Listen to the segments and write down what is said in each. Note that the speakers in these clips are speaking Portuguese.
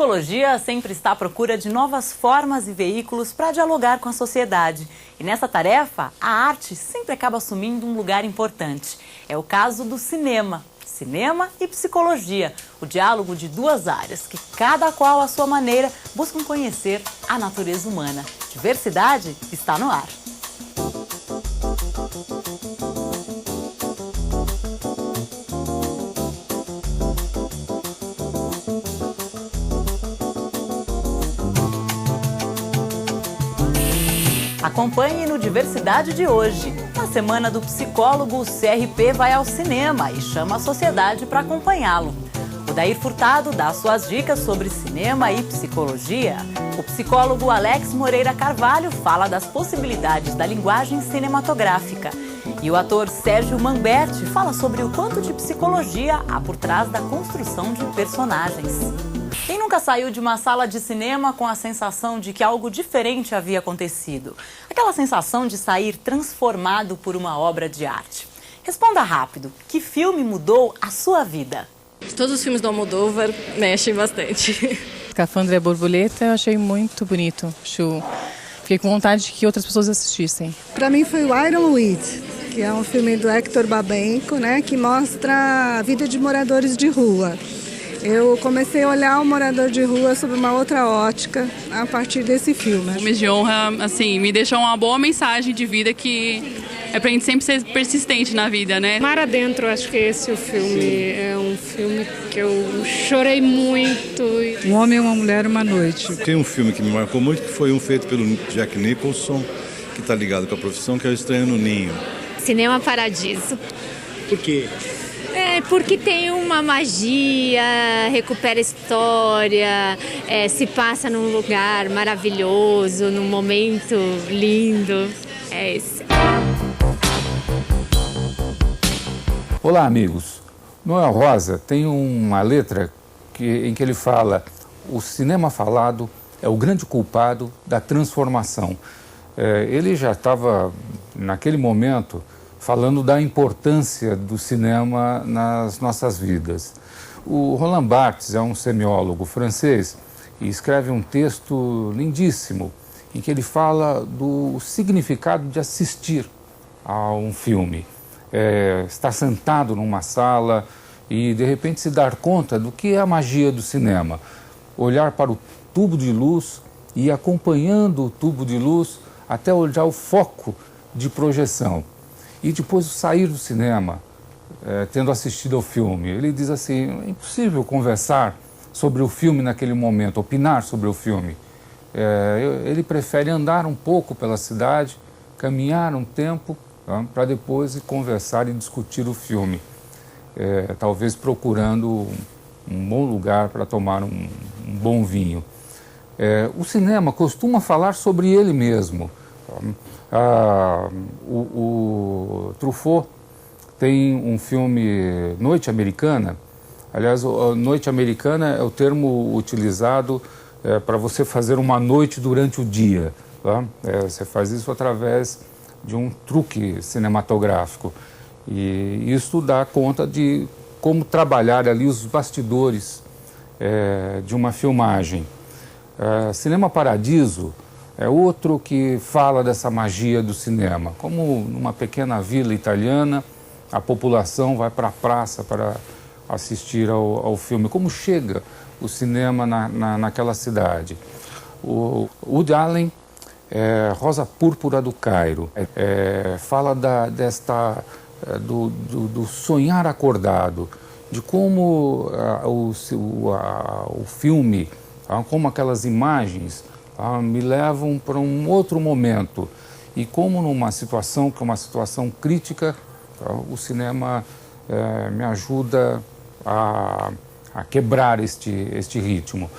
psicologia sempre está à procura de novas formas e veículos para dialogar com a sociedade. E nessa tarefa, a arte sempre acaba assumindo um lugar importante. É o caso do cinema. Cinema e psicologia, o diálogo de duas áreas que, cada qual à sua maneira, buscam conhecer a natureza humana. Diversidade está no ar. Acompanhe no Diversidade de hoje. Na Semana do Psicólogo, o CRP vai ao cinema e chama a sociedade para acompanhá-lo. O Dair Furtado dá suas dicas sobre cinema e psicologia. O psicólogo Alex Moreira Carvalho fala das possibilidades da linguagem cinematográfica. E o ator Sérgio Manberti fala sobre o quanto de psicologia há por trás da construção de personagens. Quem nunca saiu de uma sala de cinema com a sensação de que algo diferente havia acontecido? Aquela sensação de sair transformado por uma obra de arte. Responda rápido, que filme mudou a sua vida? Todos os filmes do Almodóvar mexem bastante. Escafandra e a Borboleta eu achei muito bonito. Fiquei com vontade de que outras pessoas assistissem. Para mim foi o Iron Weed, que é um filme do Hector Babenco, né, que mostra a vida de moradores de rua. Eu comecei a olhar o morador de rua sob uma outra ótica a partir desse filme. Filmes de honra, assim, me deixou uma boa mensagem de vida que é pra gente sempre ser persistente na vida, né? Mar Adentro, acho que esse é o filme. É um filme que eu chorei muito. Um Homem, uma Mulher, uma Noite. Tem um filme que me marcou muito, que foi um feito pelo Jack Nicholson, que está ligado com a profissão, que é o Estranho no Ninho. Cinema Paradiso. Por quê? Porque tem uma magia, recupera história, se passa num lugar maravilhoso, num momento lindo. É esse. Olá, amigos. Noel Rosa tem uma letra em que ele fala: o cinema falado é o grande culpado da transformação. Ele já estava, naquele momento, falando da importância do cinema nas nossas vidas. O Roland Barthes é um semiólogo francês e escreve um texto lindíssimo em que ele fala do significado de assistir a um filme. Estar sentado numa sala e de repente se dar conta do que é a magia do cinema. Olhar para o tubo de luz e ir acompanhando o tubo de luz até olhar o foco de projeção. E depois sair do cinema, tendo assistido ao filme. Ele diz assim: é impossível conversar sobre o filme naquele momento, opinar sobre o filme. Ele prefere andar um pouco pela cidade, caminhar um tempo, para depois conversar e discutir o filme. Talvez procurando um bom lugar para tomar um bom vinho. O cinema costuma falar sobre ele mesmo. O Truffaut tem um filme, Noite Americana. Aliás, Noite Americana é o termo utilizado para você fazer uma noite durante o dia. Tá? Você faz isso através de um truque cinematográfico. E isso dá conta de como trabalhar ali os bastidores de uma filmagem. Cinema Paradiso é outro que fala dessa magia do cinema. Como numa pequena vila italiana, a população vai para a praça para assistir ao filme. Como chega o cinema naquela cidade. O Woody Allen, Rosa Púrpura do Cairo, fala do sonhar acordado, de como o filme, como aquelas imagens me levam para um outro momento. E como numa situação que é uma situação crítica, o cinema me ajuda a quebrar este ritmo.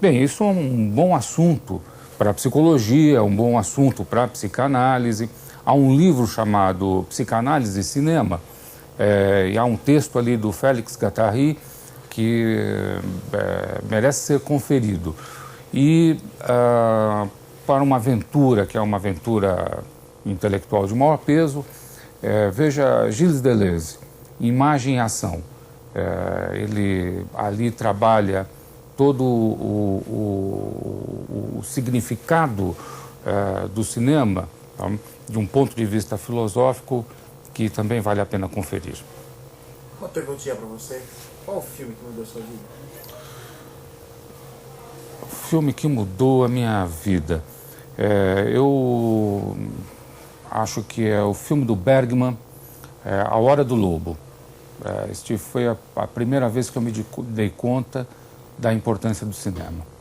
Bem, isso é um bom assunto para a psicologia, um bom assunto para a psicanálise. Há um livro chamado Psicanálise e Cinema, e há um texto ali do Félix Guattari que merece ser conferido. E para uma aventura, que é uma aventura intelectual de maior peso, veja Gilles Deleuze, Imagem e Ação. Ele ali trabalha todo o significado do cinema, tá? De um ponto de vista filosófico, que também vale a pena conferir. Uma perguntinha para você. Qual o filme que mudou a sua vida? O filme que mudou a minha vida? Eu acho que é o filme do Bergman, A Hora do Lobo. Este foi a primeira vez que eu me dei conta da importância do cinema.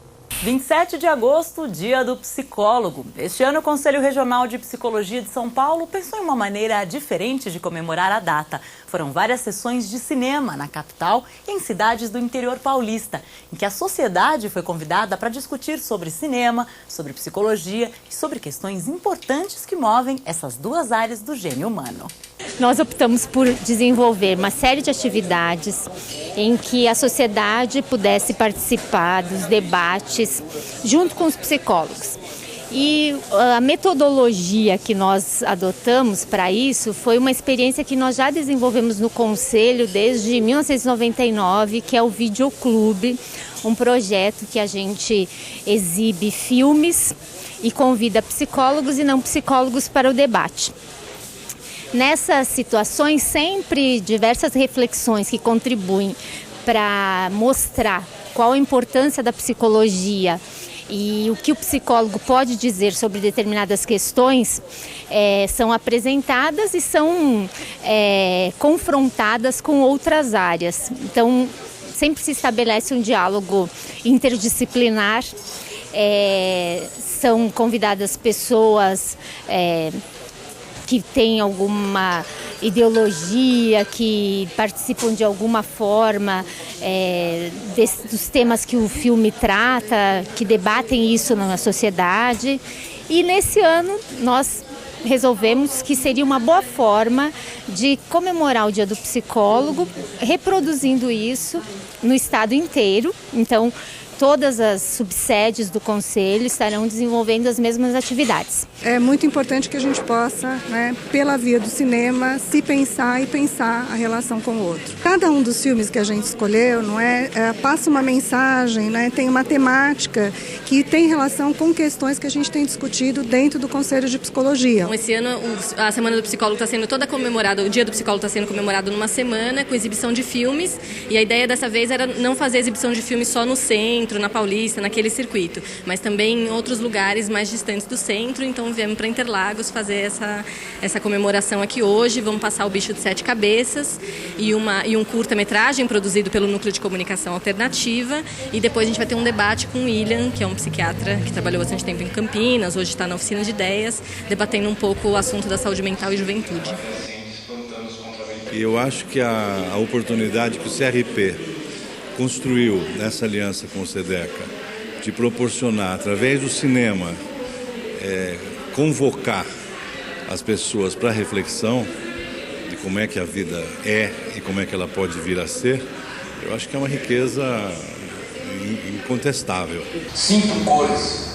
27 de agosto, Dia do Psicólogo. Este ano, o Conselho Regional de Psicologia de São Paulo pensou em uma maneira diferente de comemorar a data. Foram várias sessões de cinema na capital e em cidades do interior paulista, em que a sociedade foi convidada para discutir sobre cinema, sobre psicologia e sobre questões importantes que movem essas duas áreas do gênio humano. Nós optamos por desenvolver uma série de atividades em que a sociedade pudesse participar dos debates junto com os psicólogos. E a metodologia que nós adotamos para isso foi uma experiência que nós já desenvolvemos no Conselho desde 1999, que é o Videoclube, um projeto que a gente exibe filmes e convida psicólogos e não psicólogos para o debate. Nessas situações, sempre diversas reflexões que contribuem para mostrar qual a importância da psicologia e o que o psicólogo pode dizer sobre determinadas questões são apresentadas e são confrontadas com outras áreas. Então, sempre se estabelece um diálogo interdisciplinar, são convidadas pessoas que têm alguma ideologia, que participam de alguma forma dos temas que o filme trata, que debatem isso na sociedade. E nesse ano nós resolvemos que seria uma boa forma de comemorar o Dia do Psicólogo, reproduzindo isso no estado inteiro. Então, todas as subsedes do Conselho estarão desenvolvendo as mesmas atividades. É muito importante que a gente possa, pela via do cinema, se pensar e pensar a relação com o outro. Cada um dos filmes que a gente escolheu, passa uma mensagem, tem uma temática que tem relação com questões que a gente tem discutido dentro do Conselho de Psicologia. Esse ano, a Semana do Psicólogo está sendo toda comemorada, o Dia do Psicólogo está sendo comemorado numa semana, com exibição de filmes, e a ideia dessa vez era não fazer exibição de filmes só no centro, na Paulista, naquele circuito, mas também em outros lugares mais distantes do centro. Então viemos para Interlagos fazer essa comemoração aqui hoje. Vamos passar O Bicho de Sete Cabeças e um curta-metragem produzido pelo Núcleo de Comunicação Alternativa, e depois a gente vai ter um debate com o William, que é um psiquiatra que trabalhou bastante tempo em Campinas, hoje está na Oficina de Ideias, debatendo um pouco o assunto da saúde mental e juventude. E eu acho que a oportunidade que o CRP construiu nessa aliança com o SEDECA, de proporcionar, através do cinema, convocar as pessoas para a reflexão de como é que a vida é e como é que ela pode vir a ser, eu acho que é uma riqueza incontestável. 5 cores.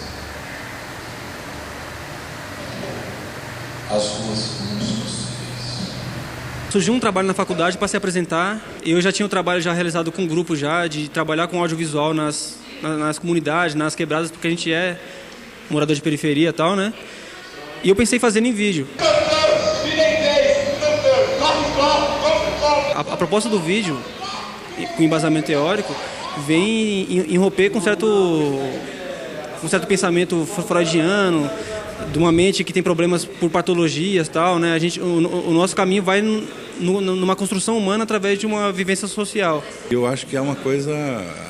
As ruas possíveis. Surgiu um trabalho na faculdade para se apresentar. Eu já tinha um trabalho já realizado com um grupo já, de trabalhar com audiovisual nas comunidades, nas quebradas, porque a gente é morador de periferia e tal, né? E eu pensei em fazer em vídeo. A proposta do vídeo, com embasamento teórico, vem em romper com um certo pensamento freudiano, de uma mente que tem problemas por patologias e tal, né? O nosso caminho vai numa construção humana através de uma vivência social. Eu acho que é uma coisa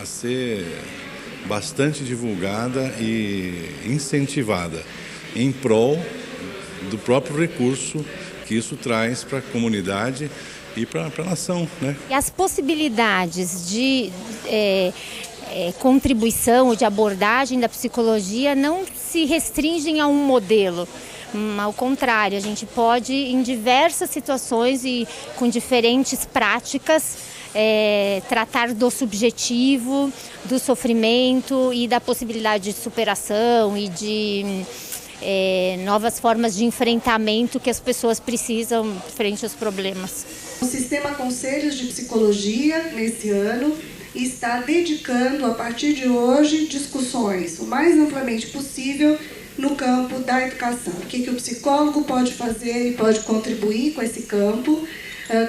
a ser bastante divulgada e incentivada em prol do próprio recurso que isso traz para a comunidade e para a nação, né? E as possibilidades de contribuição ou de abordagem da psicologia não se restringem a um modelo. Ao contrário, a gente pode, em diversas situações e com diferentes práticas, tratar do subjetivo, do sofrimento e da possibilidade de superação e de novas formas de enfrentamento que as pessoas precisam frente aos problemas. O Sistema Conselhos de Psicologia, nesse ano, está dedicando, a partir de hoje, discussões o mais amplamente possível no campo da educação. O que o psicólogo pode fazer e pode contribuir com esse campo,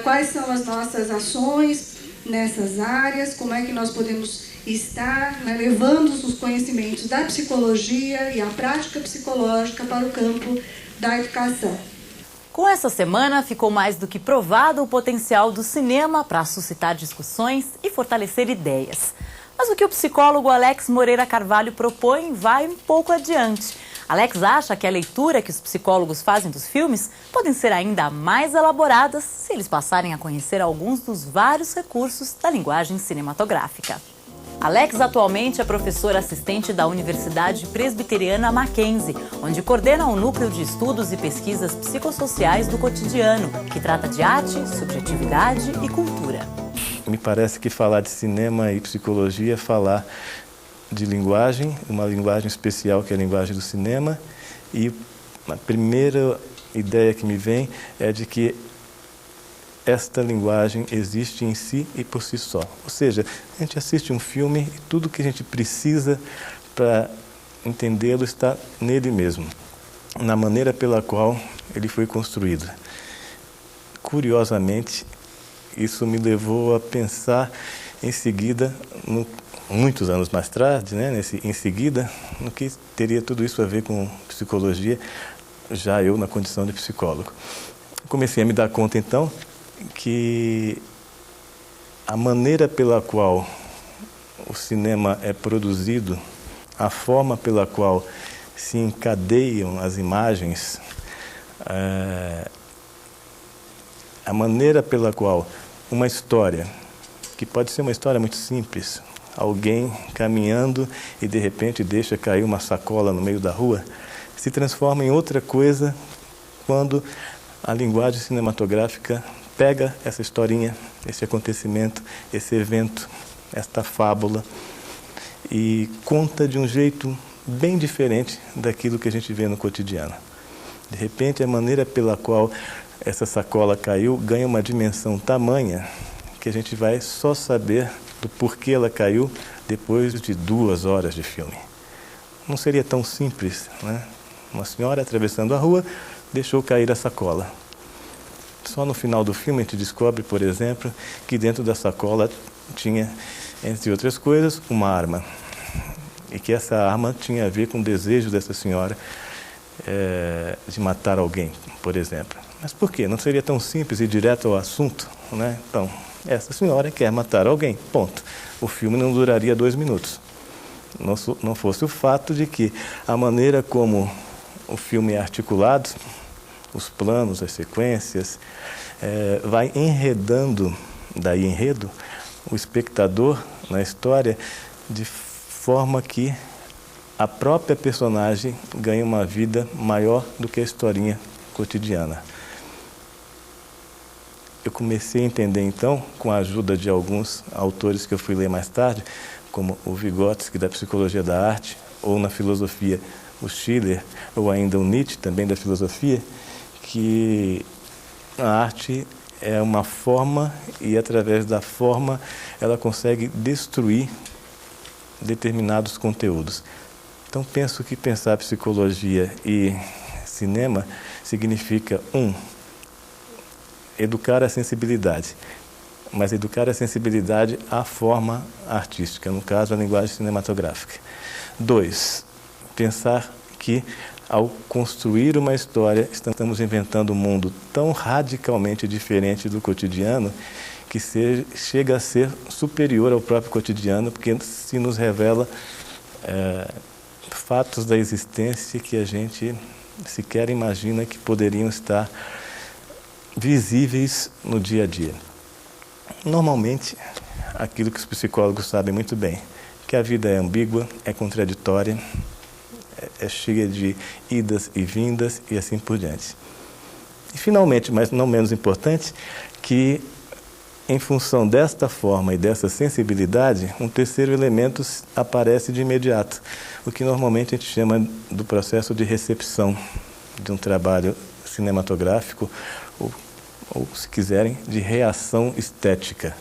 quais são as nossas ações nessas áreas, como é que nós podemos estar levando os conhecimentos da psicologia e a prática psicológica para o campo da educação. Com essa semana, ficou mais do que provado o potencial do cinema para suscitar discussões e fortalecer ideias. Mas o que o psicólogo Alex Moreira Carvalho propõe vai um pouco adiante. Alex acha que a leitura que os psicólogos fazem dos filmes podem ser ainda mais elaboradas se eles passarem a conhecer alguns dos vários recursos da linguagem cinematográfica. Alex atualmente é professor assistente da Universidade Presbiteriana Mackenzie, onde coordena o Núcleo de Estudos e Pesquisas Psicossociais do Cotidiano, que trata de arte, subjetividade e cultura. Me parece que falar de cinema e psicologia é falar de linguagem, uma linguagem especial que é a linguagem do cinema, e a primeira ideia que me vem é de que esta linguagem existe em si e por si só. Ou seja, a gente assiste um filme e tudo que a gente precisa para entendê-lo está nele mesmo, na maneira pela qual ele foi construído. Curiosamente, isso me levou a pensar em seguida, muitos anos mais tarde, em seguida, no que teria tudo isso a ver com psicologia, já eu na condição de psicólogo. Comecei a me dar conta, então, que a maneira pela qual o cinema é produzido, a forma pela qual se encadeiam as imagens, a maneira pela qual uma história, que pode ser uma história muito simples, alguém caminhando e de repente deixa cair uma sacola no meio da rua, se transforma em outra coisa quando a linguagem cinematográfica pega essa historinha, esse acontecimento, esse evento, esta fábula e conta de um jeito bem diferente daquilo que a gente vê no cotidiano. De repente, a maneira pela qual essa sacola caiu ganha uma dimensão tamanha que a gente vai só saber do porquê ela caiu depois de 2 horas de filme. Não seria tão simples, né? Uma senhora atravessando a rua deixou cair a sacola. Só no final do filme a gente descobre, por exemplo, que dentro da sacola tinha, entre outras coisas, uma arma. E que essa arma tinha a ver com o desejo dessa senhora de matar alguém, por exemplo. Mas por quê? Não seria tão simples e direto ao assunto, né? Então, essa senhora quer matar alguém, ponto. O filme não duraria 2 minutos. Não fosse o fato de que a maneira como o filme é articulado, os planos, as sequências, vai enredando, daí enredo, o espectador na história, de forma que a própria personagem ganha uma vida maior do que a historinha cotidiana. Eu comecei a entender, então, com a ajuda de alguns autores que eu fui ler mais tarde, como o Vygotsky, da Psicologia da Arte, ou na filosofia, o Schiller, ou ainda o Nietzsche, também da filosofia, que a arte é uma forma e, através da forma, ela consegue destruir determinados conteúdos. Então, penso que pensar psicologia e cinema significa, educar a sensibilidade, mas educar a sensibilidade à forma artística, no caso, a linguagem cinematográfica. 2, pensar que, ao construir uma história, estamos inventando um mundo tão radicalmente diferente do cotidiano que chega a ser superior ao próprio cotidiano, porque se nos revela fatos da existência que a gente sequer imagina que poderiam estar visíveis no dia a dia. Normalmente, aquilo que os psicólogos sabem muito bem, que a vida é ambígua, é contraditória, é cheia de idas e vindas e assim por diante. E finalmente, mas não menos importante, que em função desta forma e dessa sensibilidade, um terceiro elemento aparece de imediato, o que normalmente a gente chama do processo de recepção de um trabalho cinematográfico, ou se quiserem, de reação estética.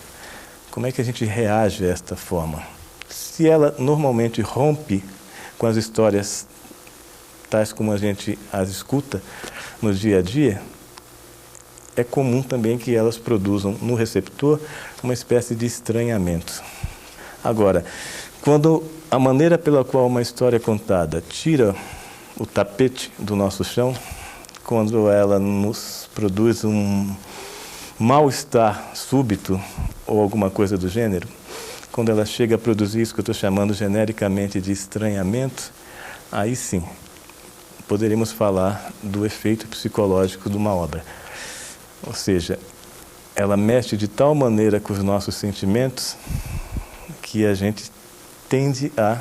Como é que a gente reage a esta forma? Se ela normalmente rompe com as histórias tais como a gente as escuta no dia a dia, é comum também que elas produzam no receptor uma espécie de estranhamento. Agora, quando a maneira pela qual uma história é contada tira o tapete do nosso chão, quando ela nos produz um mal-estar súbito ou alguma coisa do gênero, quando ela chega a produzir isso que eu estou chamando genericamente de estranhamento, aí sim, poderíamos falar do efeito psicológico de uma obra. Ou seja, ela mexe de tal maneira com os nossos sentimentos que a gente tende a,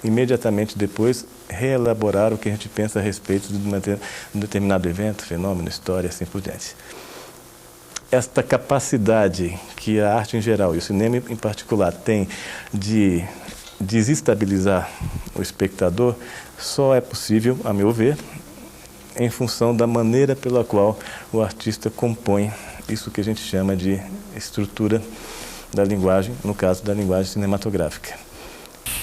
imediatamente depois, reelaborar o que a gente pensa a respeito de um determinado evento, fenômeno, história, assim por diante. Esta capacidade que a arte em geral e o cinema em particular tem de desestabilizar o espectador só é possível, a meu ver, em função da maneira pela qual o artista compõe isso que a gente chama de estrutura da linguagem, no caso da linguagem cinematográfica.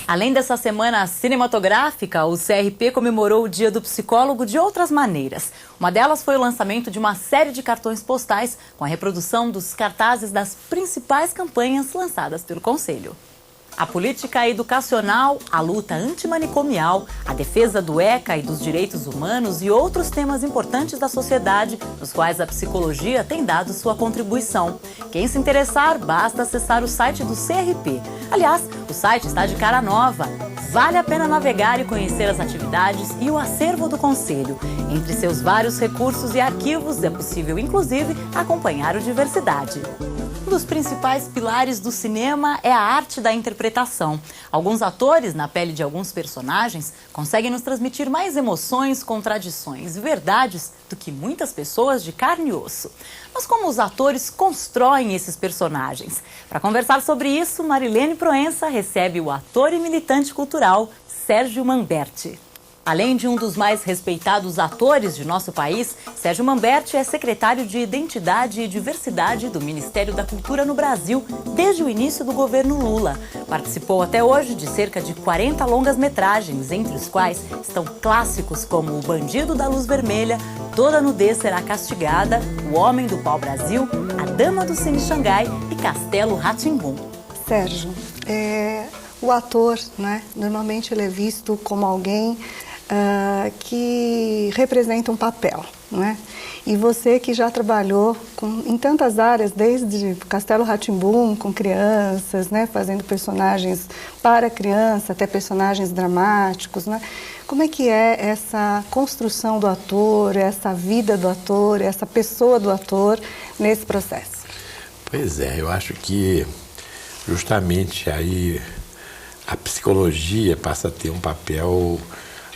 Além dessa semana cinematográfica, o CRP comemorou o Dia do Psicólogo de outras maneiras. Uma delas foi o lançamento de uma série de cartões postais com a reprodução dos cartazes das principais campanhas lançadas pelo Conselho. A política educacional, a luta antimanicomial, a defesa do ECA e dos direitos humanos e outros temas importantes da sociedade, nos quais a psicologia tem dado sua contribuição. Quem se interessar, basta acessar o site do CRP. Aliás, o site está de cara nova. Vale a pena navegar e conhecer as atividades e o acervo do Conselho. Entre seus vários recursos e arquivos, é possível, inclusive, acompanhar o Diversidade. Um dos principais pilares do cinema é a arte da interpretação. Alguns atores, na pele de alguns personagens, conseguem nos transmitir mais emoções, contradições e verdades do que muitas pessoas de carne e osso. Mas como os atores constroem esses personagens? Para conversar sobre isso, Marilene Proença recebe o ator e militante cultural Sérgio Manberti. Além de um dos mais respeitados atores de nosso país, Sérgio Manberti é secretário de Identidade e Diversidade do Ministério da Cultura no Brasil desde o início do governo Lula. Participou até hoje de cerca de 40 longas-metragens, entre os quais estão clássicos como O Bandido da Luz Vermelha, Toda Nudez Será Castigada, O Homem do Pau-Brasil, A Dama do Cine Xangai e Castelo Rá-Tim-Bum. Sérgio, o ator, né, normalmente ele é visto como alguém que representa um papel, não é? E você que já trabalhou em tantas áreas, desde Castelo Rá-Tim-Bum, com crianças, né, fazendo personagens para criança, até personagens dramáticos, né? Como é que é essa construção do ator, essa vida do ator, essa pessoa do ator nesse processo? Pois é, eu acho que justamente aí a psicologia passa a ter um papel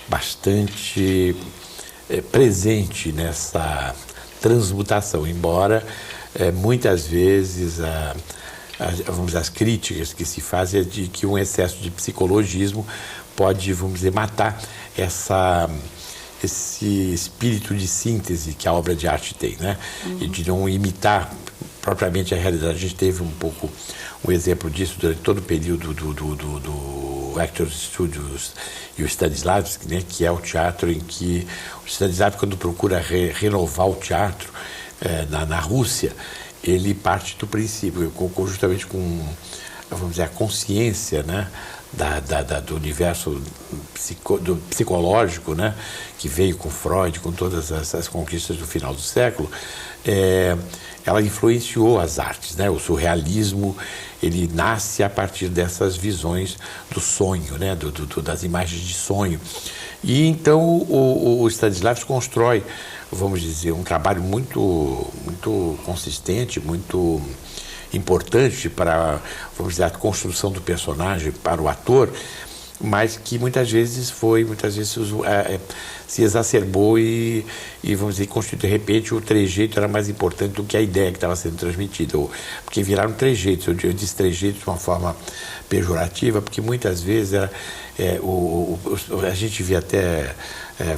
bastante presente nessa transmutação, embora muitas vezes vamos dizer, as críticas que se fazem é de que um excesso de psicologismo pode, vamos dizer, matar esse espírito de síntese que a obra de arte tem, né? E de não imitar propriamente a realidade. A gente teve um pouco um exemplo disso durante todo o período do Actors Studios e o Stanislavski, né, que é o teatro em que o Stanislavski, quando procura renovar o teatro na Rússia, ele parte do princípio, conjuntamente com, vamos dizer, a consciência, né, do universo psicológico, né, que veio com Freud, com todas as conquistas do final do século, ela influenciou as artes, né? O surrealismo, ele nasce a partir dessas visões do sonho, né? Das imagens de sonho. E então o Stanislavski constrói, vamos dizer, um trabalho muito consistente, muito importante para, vamos dizer, a construção do personagem para o ator, mas que muitas vezes se exacerbou e vamos dizer, de repente o trejeito era mais importante do que a ideia que estava sendo transmitida, porque viraram trejeitos. Eu disse trejeito de uma forma pejorativa, porque muitas vezes a gente via até,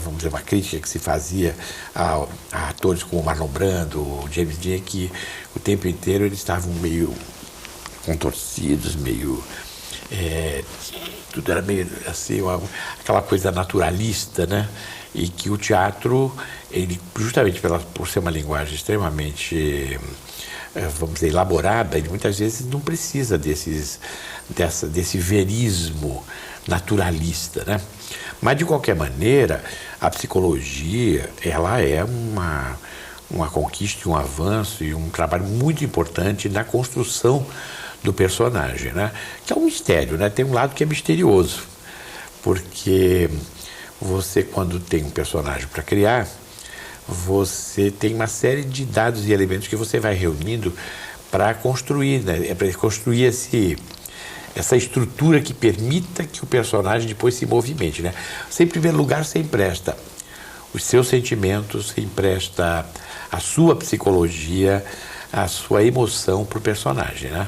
vamos dizer, uma crítica que se fazia a atores como o Marlon Brando, o James Dean, que o tempo inteiro eles estavam meio contorcidos, meio... tudo era meio assim, aquela coisa naturalista, né? E que o teatro, ele, justamente por ser uma linguagem extremamente, vamos dizer, elaborada, ele muitas vezes não precisa desse verismo naturalista, né? Mas, de qualquer maneira, a psicologia, ela é uma conquista, um avanço e um trabalho muito importante na construção do personagem, né? Que é um mistério, né? Tem um lado que é misterioso, porque você, quando tem um personagem para criar, você tem uma série de dados e elementos que você vai reunindo para construir, né? Para construir essa estrutura que permita que o personagem depois se movimente, né? Você, em primeiro lugar, você empresta os seus sentimentos, você empresta a sua psicologia, a sua emoção para o personagem, né?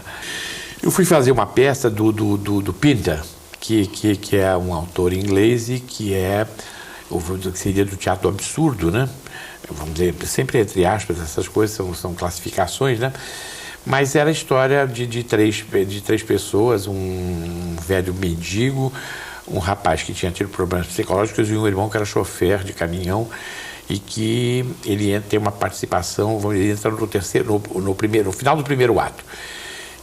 Eu fui fazer uma peça do Pinter, que é um autor inglês e que seria do teatro absurdo, né? Vamos dizer, sempre entre aspas, essas coisas são classificações, né? Mas era a história de três pessoas, um velho mendigo, um rapaz que tinha tido problemas psicológicos e um irmão que era chofer de caminhão e que ele tem uma participação, ele entra no final do primeiro ato.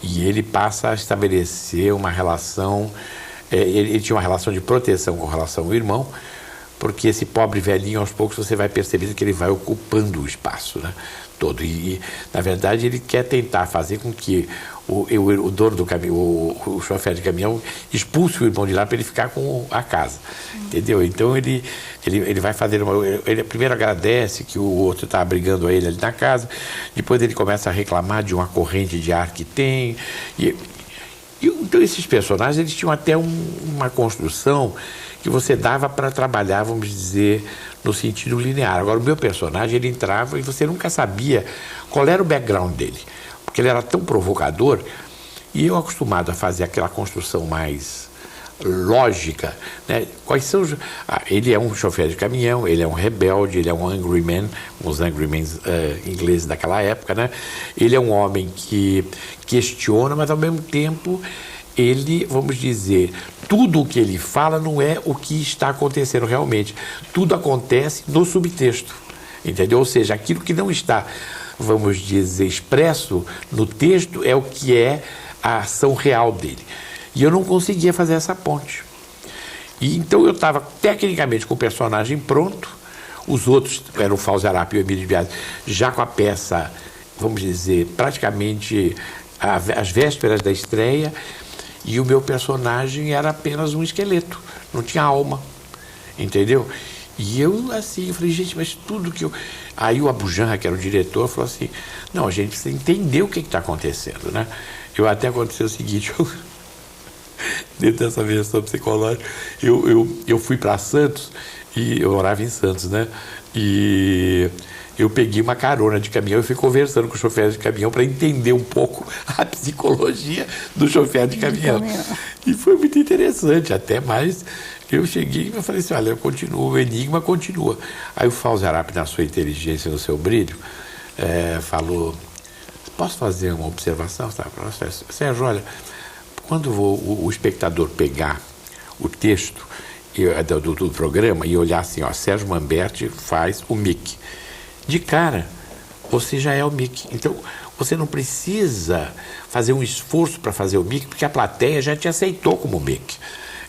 E ele passa a estabelecer uma relação, ele tinha uma relação de proteção com relação ao irmão, porque esse pobre velhinho, aos poucos, você vai percebendo que ele vai ocupando o espaço, né, todo. E, na verdade, ele quer tentar fazer com que o dono do caminhão, o chofer de caminhão, expulse o irmão de lá para ele ficar com a casa, entendeu? Então, ele vai fazer ele primeiro agradece que o outro está abrigando a ele ali na casa, depois ele começa a reclamar de uma corrente de ar que tem. Então, esses personagens, eles tinham até uma construção que você dava para trabalhar, vamos dizer, no sentido linear. Agora, o meu personagem, ele entrava e você nunca sabia qual era o background dele, porque ele era tão provocador, e eu acostumado a fazer aquela construção mais lógica, né? Quais são ele é um chofer de caminhão, ele é um rebelde, ele é um angry man, os angry men ingleses daquela época, né? Ele é um homem que questiona, mas ao mesmo tempo ele, vamos dizer, tudo o que ele fala não é o que está acontecendo realmente. Tudo acontece no subtexto, entendeu? Ou seja, aquilo que não está, vamos dizer, expresso no texto é o que é a ação real dele. E eu não conseguia fazer essa ponte. E então eu estava tecnicamente com o personagem pronto, os outros, eram o Fauzi Arap e o Emílio Biasi, já com a peça, vamos dizer, praticamente às vésperas da estreia, e o meu personagem era apenas um esqueleto, não tinha alma, entendeu? E eu, assim, eu falei, gente, mas tudo que eu... Aí o Abu Janra, que era o diretor, falou assim, não, a gente precisa entender o que está acontecendo, né? Eu até aconteceu o seguinte, dentro dessa versão psicológica, eu fui para Santos, e eu morava em Santos, né? E eu peguei uma carona de caminhão e fui conversando com o chofer de caminhão para entender um pouco a psicologia do chofer de caminhão. E foi muito interessante, até mais. Eu cheguei e falei assim, olha, eu continuo, o enigma continua. Aí o Fauzi Arap, na sua inteligência, no seu brilho, falou, posso fazer uma observação? Sérgio, olha, quando o espectador pegar o texto do programa e olhar assim, ó, Sérgio Mamberti faz o Mickey, de cara, você já é o Mickey. Então, você não precisa fazer um esforço para fazer o Mickey, porque a plateia já te aceitou como Mickey.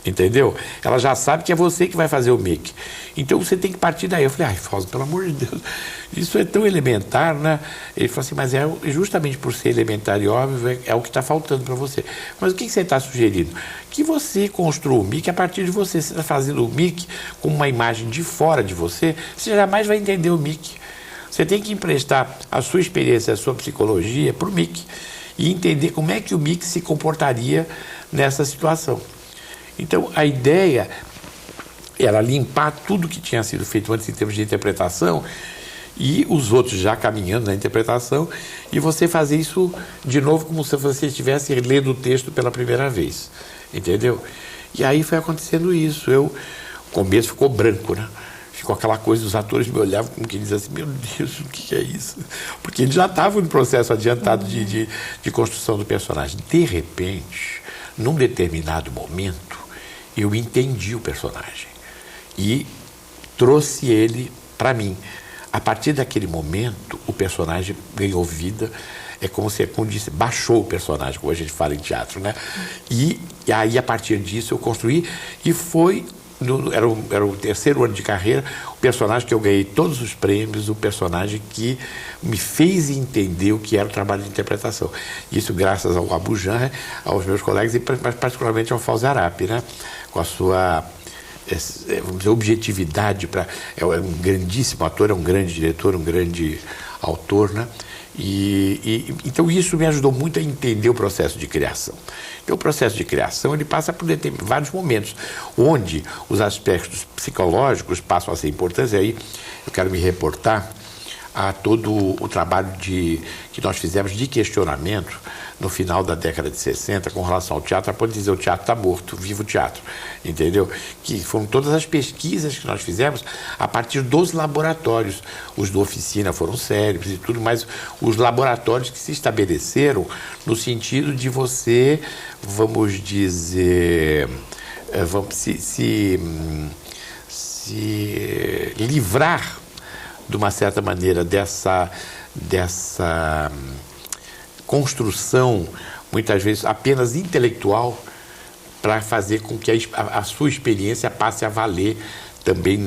Entendeu? Ela já sabe que é você que vai fazer o Mickey. Então, você tem que partir daí. Eu falei, ai, Fauzi, pelo amor de Deus, isso é tão elementar, né? Ele falou assim, mas é justamente por ser elementar e óbvio, é o que está faltando para você. Mas o que você está sugerindo? Que você construa o Mickey a partir de você. Você está fazendo o Mickey com uma imagem de fora de você, você jamais vai entender o Mickey. Você tem que emprestar a sua experiência, a sua psicologia para o Mickey e entender como é que o Mickey se comportaria nessa situação. Então, a ideia era limpar tudo que tinha sido feito antes em termos de interpretação e os outros já caminhando na interpretação e você fazer isso de novo como se você estivesse lendo o texto pela primeira vez, entendeu? E aí foi acontecendo isso. O começo ficou branco, né? ficou aquela coisa, os atores me olhavam como que diziam assim, meu Deus, o que é isso? Porque eles já estavam no processo adiantado de construção do personagem. De repente, num determinado momento, eu entendi o personagem e trouxe ele para mim. A partir daquele momento, o personagem ganhou vida. É como se, como disse, baixou o personagem, como a gente fala em teatro, né? E aí, a partir disso, eu construí e foi... Era o terceiro ano de carreira, o personagem que eu ganhei todos os prêmios, o personagem que me fez entender o que era o trabalho de interpretação. Isso graças ao Abu Janra, aos meus colegas e particularmente ao Fauzi Arap, né? Com a sua, vamos dizer, objetividade. É um grandíssimo ator, é um grande diretor, um grande autor, né? Então isso me ajudou muito a entender o processo de criação. Então o processo de criação ele passa por vários momentos, onde os aspectos psicológicos passam a ser importantes. E aí eu quero me reportar a todo o trabalho que nós fizemos de questionamento no final da década de 60 com relação ao teatro. Pode dizer, o teatro está morto, viva o teatro, entendeu? Que foram todas as pesquisas que nós fizemos a partir dos laboratórios. Os da oficina foram sérios e tudo, mas os laboratórios que se estabeleceram no sentido de você, vamos dizer, se livrar de uma certa maneira dessa construção, muitas vezes apenas intelectual, para fazer com que a sua experiência passe a valer também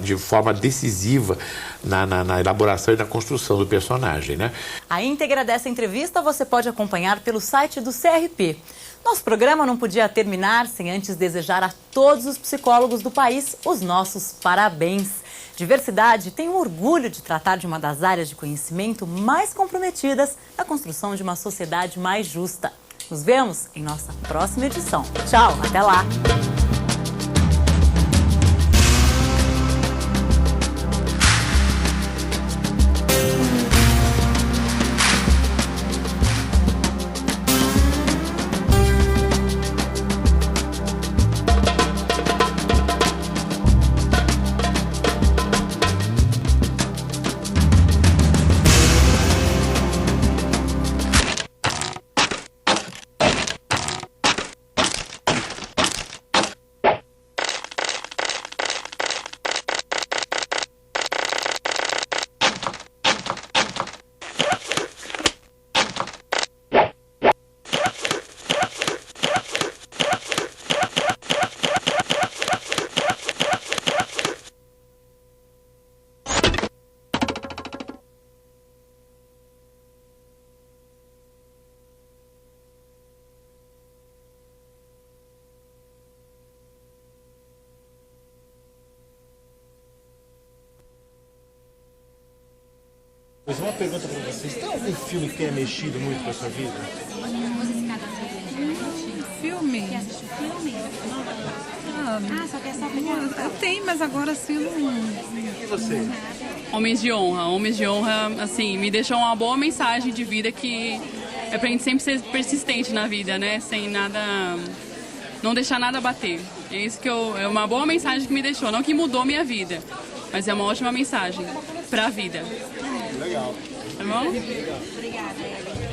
de forma decisiva na elaboração e na construção do personagem, né? A íntegra dessa entrevista você pode acompanhar pelo site do CRP. Nosso programa não podia terminar sem antes desejar a todos os psicólogos do país os nossos parabéns. Diversidade tem o orgulho de tratar de uma das áreas de conhecimento mais comprometidas na construção de uma sociedade mais justa. Nos vemos em nossa próxima edição. Tchau, até lá! Mas uma pergunta para vocês, tem algum filme que tenha mexido muito com a sua vida? Filme? Eu tenho, mas agora sim eu não... E você? Homens de Honra, assim, me deixou uma boa mensagem de vida que é pra gente sempre ser persistente na vida, né? Sem nada... Não deixar nada bater. É isso que é uma boa mensagem que me deixou. Não que mudou minha vida, mas é uma ótima mensagem pra vida. Legal. Tá bom? Obrigado.